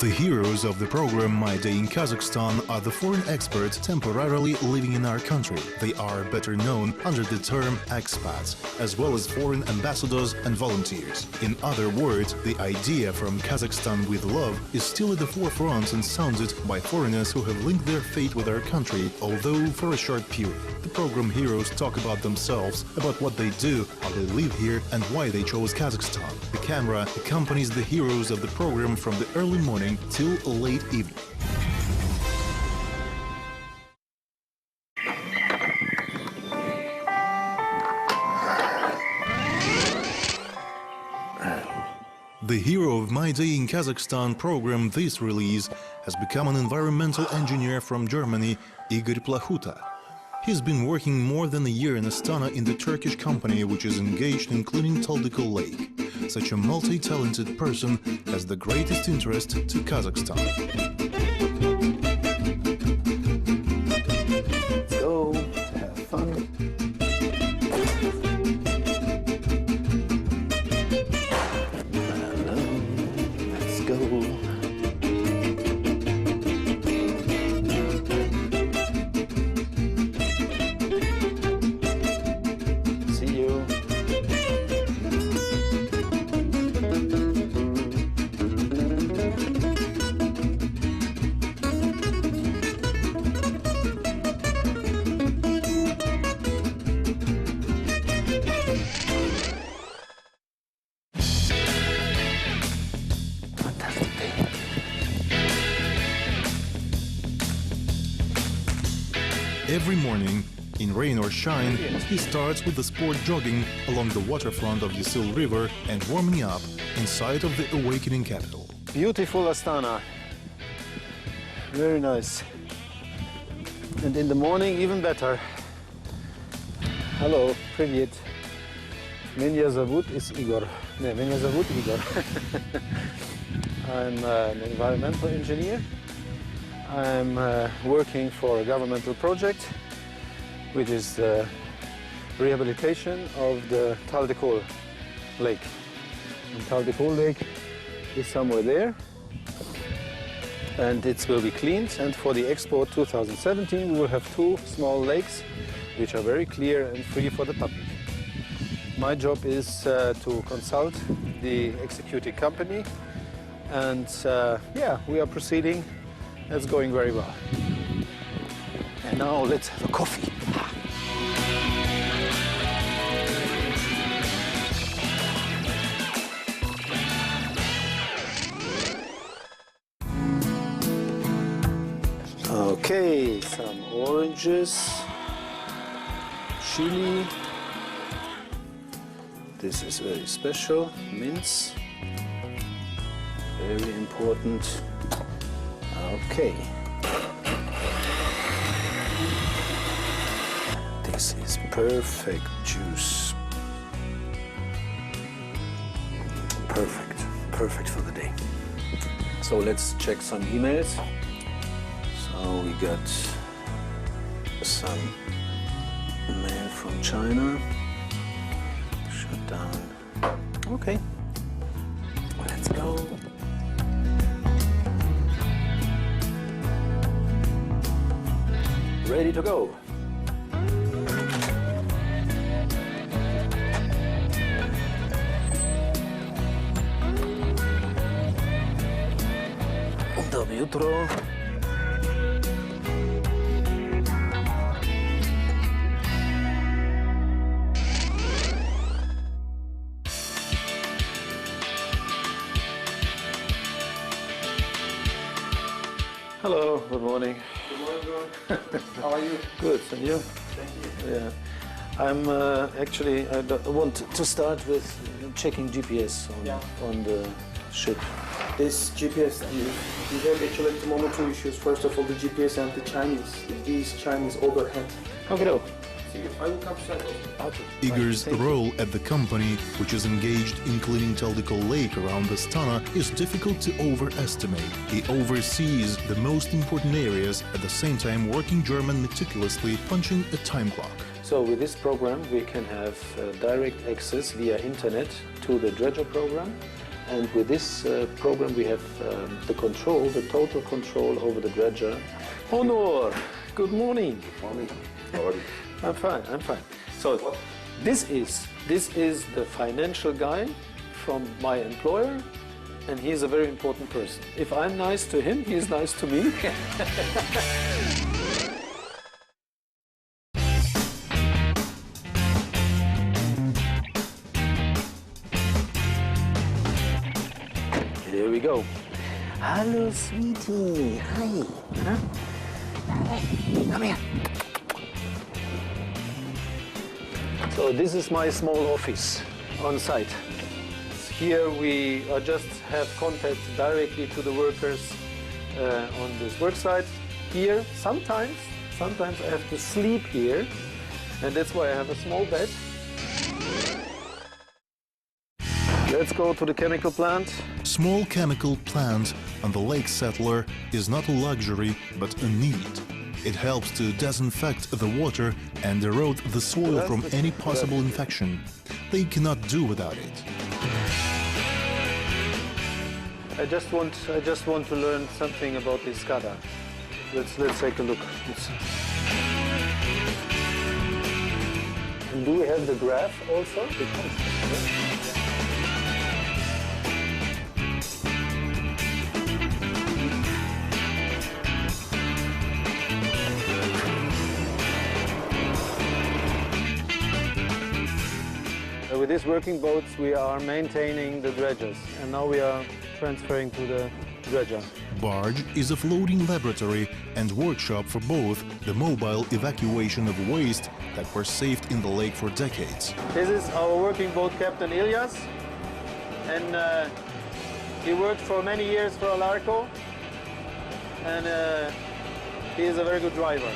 The heroes of the program My Day in Kazakhstan are the foreign experts temporarily living in our country. They are better known under the term expats, as well as foreign ambassadors and volunteers. In other words, the idea from Kazakhstan with love is still at the forefront and sounded by foreigners who have linked their fate with our country, although for a short period. The program heroes talk about themselves, about what they do, how they live here, and why they chose Kazakhstan. The camera accompanies the heroes of the program from the early morning till late evening. The hero of My Day in Kazakhstan program this release has become an environmental engineer from Germany, Igor Plahuta. He's been working more than a year in Astana in the Turkish company which is engaged in cleaning Taldykol lake. Such a multi-talented person has the greatest interest to Kazakhstan. Let's go, have fun. Hello, let's go. See you. Every morning, in rain or shine, he starts with the sport jogging along the waterfront of Yasil River and warming up inside of the awakening capital. Beautiful Astana. Very nice. And in the morning, even better. Hello, привет. Меня зовут Igor. Меня зовут Igor. I'm an environmental engineer. I'm working for a governmental project, which is the rehabilitation of the Taldykol lake. And Taldykol lake is somewhere there, and it will be cleaned. And for the Expo 2017, we will have 2 small lakes, which are very clear and free for the public. My job is to consult the executing company, and yeah, we are proceeding. That's going very well. And now let's have a coffee. Okay, some oranges, chili. This is very special, mince. Very important. Okay. This is perfect juice. Perfect. Perfect for the day. So let's check some emails. So we got some mail from China. Shut down. Okay. Let's go. Ready to go. Dobre jutro. Hello, good morning. Good morning, everyone. How are you? Good, and you? Thank you. Yeah. I'm actually, I want to start with checking GPS on the ship. This GPS, we have actually at the moment 2 issues. First of all, the GPS and the Chinese. These Chinese overhead. Okay, no. See you. I will come to that. Okay. Igor's role at the company, which is engaged in cleaning Taldykol lake around Astana, is difficult to overestimate. He oversees the most important areas, at the same time working German meticulously, punching a time clock. So with this program, we can have direct access via internet to the dredger program And with this program, we have the total control over the dredger. Honor, good morning. Morning. How are you? I'm fine. So this is the financial guy from my employer, and he's a very important person. If I'm nice to him, he's nice to me. Here we go. Hello, sweetie. Hi. Huh? Hey, come here. So this is my small office on site. Here we just have contact directly to the workers on this work site. Here, sometimes I have to sleep here, and that's why I have a small bed. Let's go to the chemical plant. Small chemical plant on the lake settler is not a luxury, but a need. It helps to disinfect the water and erode the soil from any possible infection. They cannot do without it. I just want to learn something about this SCADA. Let's take a look. And do we have the graph also? With these working boats, we are maintaining the dredges, and now we are transferring to the dredger. Barge is a floating laboratory and workshop for both the mobile evacuation of waste that were saved in the lake for decades. This is our working boat captain Ilyas, and he worked for many years for Alarco, and he is a very good driver.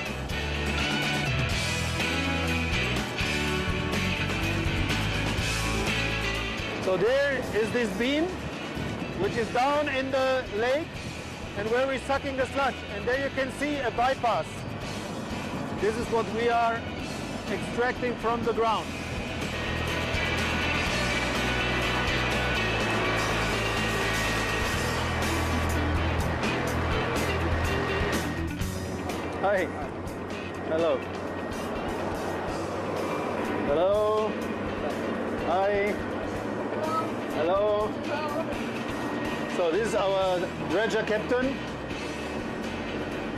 So there is this beam, which is down in the lake, and where we're sucking the sludge. And there you can see a bypass. This is what we are extracting from the ground. Hi. Hello. Hello. Hi. Hello. So this is our dredger captain.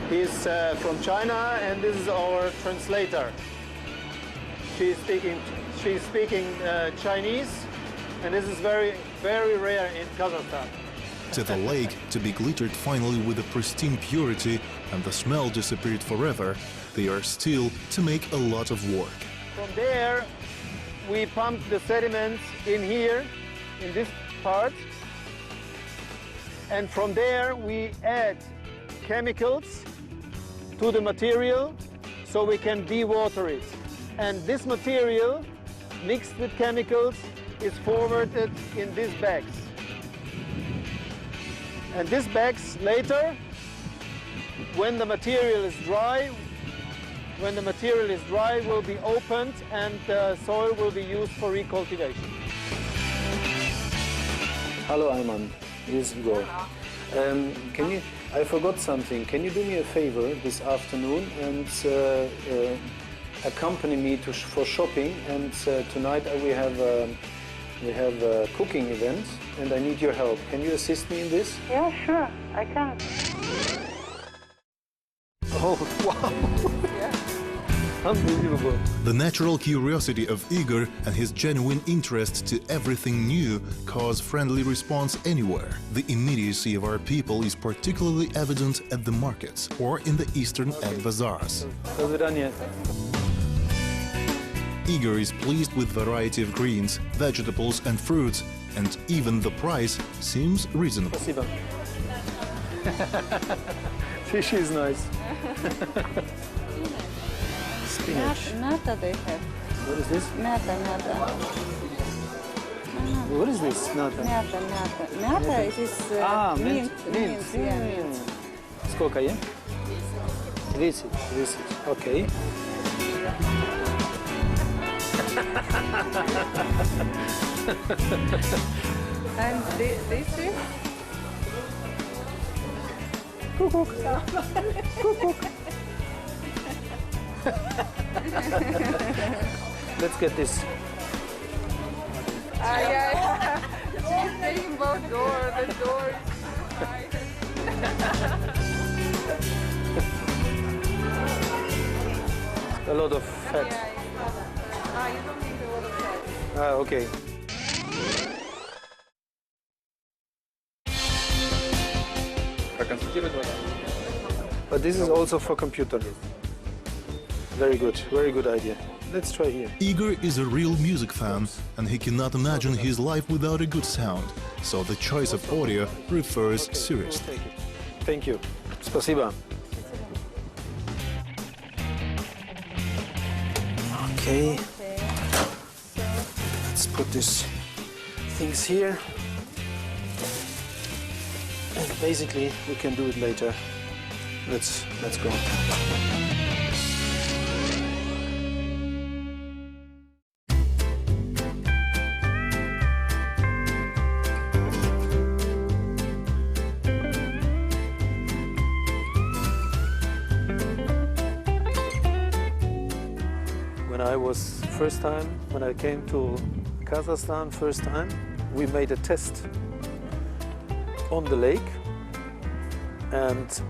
He's from China, and this is our translator. She's speaking Chinese, and this is very, very rare in Kazakhstan. To the lake to be glittered finally with a pristine purity and the smell disappeared forever, they are still to make a lot of work. From there, we pump the sediments in here, in this part, and from there we add chemicals to the material so we can dewater it. And this material, mixed with chemicals, is forwarded in these bags. And these bags later, when the material is dry, will be opened, and the soil will be used for recultivation. Hello, Ayman. Here's Igor. I forgot something. Can you do me a favor this afternoon and accompany me for shopping? And tonight we have a cooking event, and I need your help. Can you assist me in this? Yeah, sure, I can. Oh, wow! Unbelievable. The natural curiosity of Igor and his genuine interest to everything new cause friendly response anywhere. The immediacy of our people is particularly evident at the markets or in the eastern egg bazaars. Igor is pleased with variety of greens, vegetables and fruits, and even the price seems reasonable. Спасибо. Fish is nice. Spinach. Nata they have. What is this? Nata. What is this? Nata. Nata it is mint. Yeah, mint. Сколько, yeah? 10. Okay. And this is? Kukuk. Kukuk. Let's get this. Yeah. She's saying about door. The door is right. A lot of fat. You don't need a lot of fat. Okay. But this is also for computer. Very good idea. Let's try here. Igor is a real music fan, and he cannot imagine his life without a good sound, so the choice of audio refers seriously. Take it. Thank you. Спасибо. Okay. Let's put these things here. And basically, we can do it later. Let's go. When I came to Kazakhstan first time, we made a test on the lake, and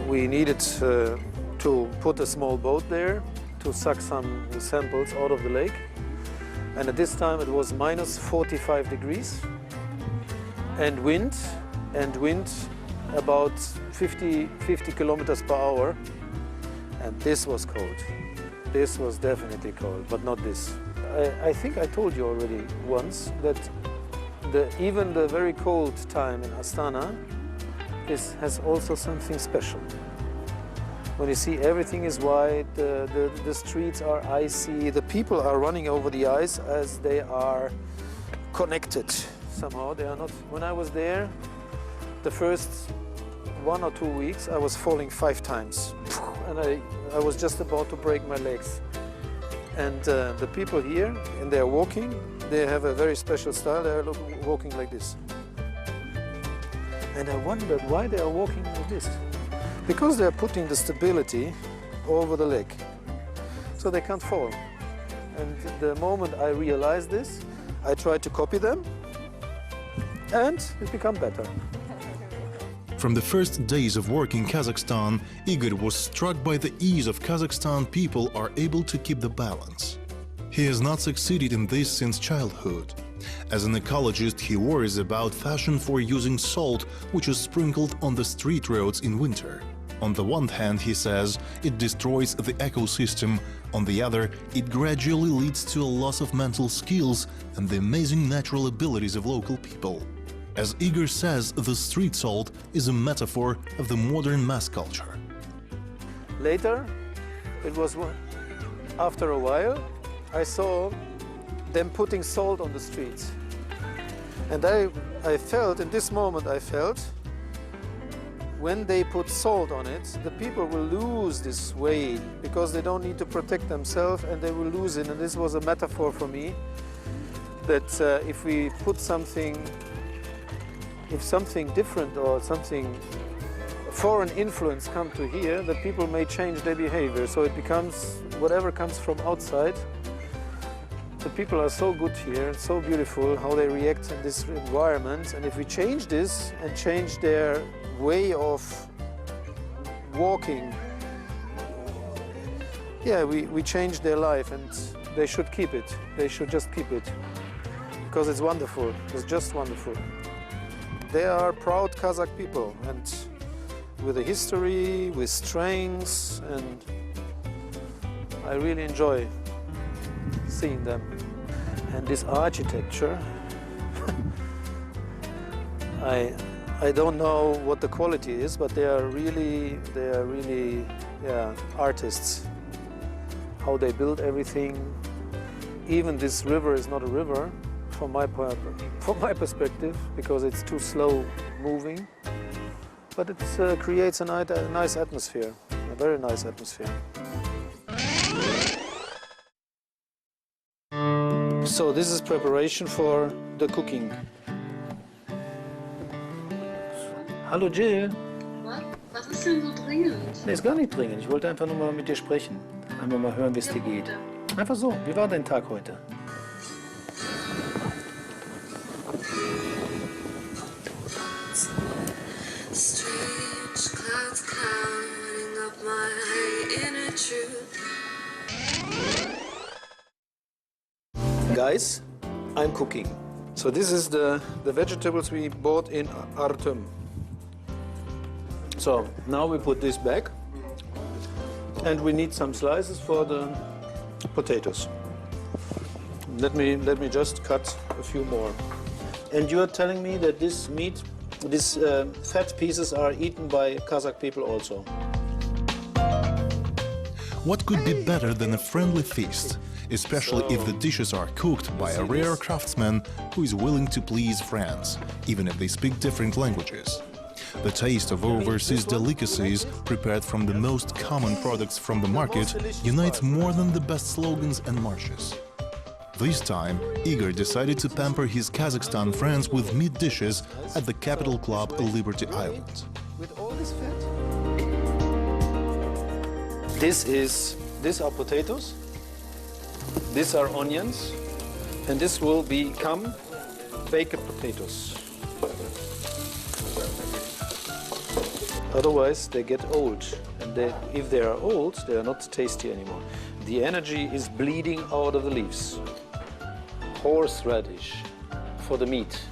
we needed to put a small boat there to suck some samples out of the lake. And at this time it was minus 45 degrees and wind about 50 kilometers per hour, and this was cold. This was definitely cold, but not this. I think I told you already once that even the very cold time in Astana has also something special. When you see everything is white, the streets are icy, the people are running over the ice as they are connected somehow. They are not. When I was there, the first 1 or 2 weeks, I was falling 5 times. And I was just about to break my legs. And the people here, and they're walking, they have a very special style. They're walking like this. And I wondered why they are walking like this. Because they're putting the stability over the leg, so they can't fall. And the moment I realized this, I tried to copy them, and it became better. From the first days of work in Kazakhstan, Igor was struck by the ease of Kazakhstan people are able to keep the balance. He has not succeeded in this since childhood. As an ecologist, he worries about fashion for using salt, which is sprinkled on the street roads in winter. On the one hand, he says, it destroys the ecosystem. On the other, it gradually leads to a loss of mental skills and the amazing natural abilities of local people. As Igor says, the street salt is a metaphor of the modern mass culture. Later, it was after a while, I saw them putting salt on the streets. And I felt, in this moment I felt, when they put salt on it, the people will lose this way because they don't need to protect themselves and they will lose it. And this was a metaphor for me that if we put something, if something different or something foreign influence come to here, the people may change their behavior. So it becomes whatever comes from outside. The people are so good here, so beautiful how they react in this environment. And if we change this and change their way of walking, yeah, we change their life, and they should keep it. They should just keep it because it's wonderful. It's just wonderful. They are proud Kazakh people, and with a history, with strengths, and I really enjoy seeing them. And this architecture, I don't know what the quality is, but they are really yeah, artists. How they build everything. Even this river is not a river from my perspective, because it's too slow moving. But it creates a nice atmosphere, a very nice atmosphere. So this is preparation for the cooking. Hallo Jill. Was ist denn so dringend? Nee, ist gar nicht dringend. Ich wollte einfach nur mal mit dir sprechen. Einfach mal hören, wie es dir geht. Einfach so. Wie war dein Tag heute? Strange clouds clouding up my inner truth. Guys, I'm cooking. So this is the vegetables we bought in Artem. So now we put this back, and we need some slices for the potatoes. Let me just cut a few more. And you are telling me that this meat, these fat pieces are eaten by Kazakh people also. What could be better than a friendly feast, especially if the dishes are cooked by a rare craftsman who is willing to please friends, even if they speak different languages. The taste of overseas delicacies, prepared from the most common products from the market, unites more than the best slogans and marches. This time, Igor decided to pamper his Kazakhstan friends with meat dishes at the capital club Liberty Island. With all this fat? These are potatoes, these are onions, and this will become baked potatoes. Otherwise, they get old, and if they are old, they are not tasty anymore. The energy is bleeding out of the leaves. Horseradish for the meat.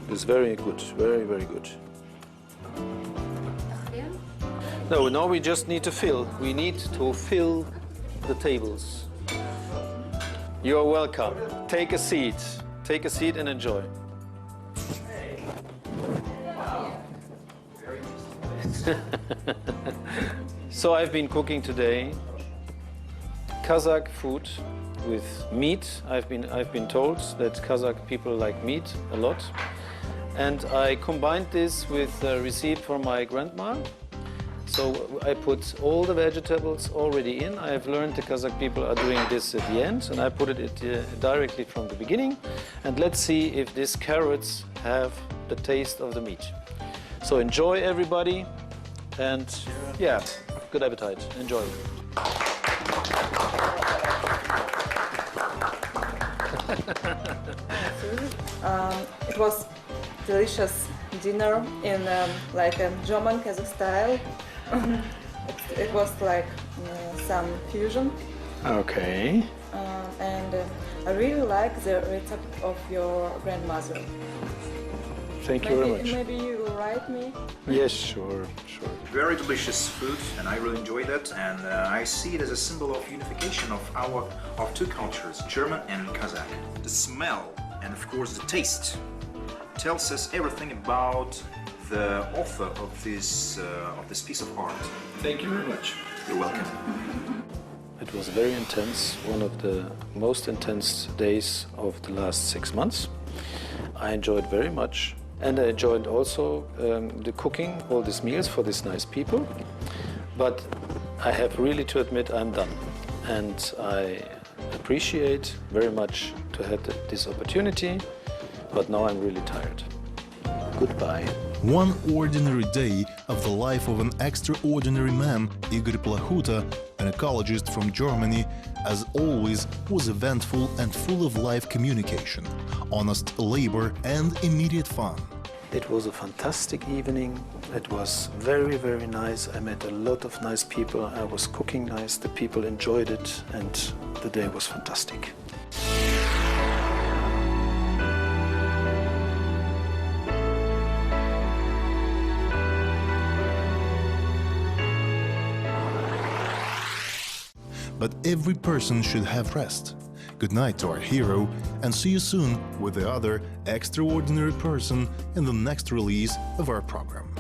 It's very good, very, very good. No, now we just need to fill. We need to fill the tables. You are welcome. Take a seat. Take a seat and enjoy. So I've been cooking today Kazakh food with meat. I've been told that Kazakh people like meat a lot, and I combined this with a recipe from my grandma. So I put all the vegetables already in. I have learned the Kazakh people are doing this at the end, and I put it directly from the beginning. And let's see if these carrots have the taste of the meat. So enjoy, everybody, and yeah, good appetite. Enjoy. It was delicious dinner in like a German Kazakh style. It was like some fusion. Okay. And I really like the recipe of your grandmother. Thank you very much. Maybe you will write me. Yes, sure. Very delicious food, and I really enjoy that. And I see it as a symbol of unification of two cultures, German and Kazakh. The smell and of course the taste tells us everything about the author of this piece of art. Thank you very much. You're welcome. It was very intense, one of the most intense days of the last 6 months. I enjoyed very much, and I enjoyed also the cooking, all these meals for these nice people. But I have really to admit I'm done, and I appreciate very much to have this opportunity, but now I'm really tired. Goodbye. One ordinary day of the life of an extraordinary man, Igor Plahuta, an ecologist from Germany, as always, was eventful and full of live communication, honest labor and immediate fun. It was a fantastic evening. It was very, very nice. I met a lot of nice people. I was cooking nice. The people enjoyed it, and the day was fantastic. But every person should have rest. Good night to our hero, and see you soon with the other extraordinary person in the next release of our program.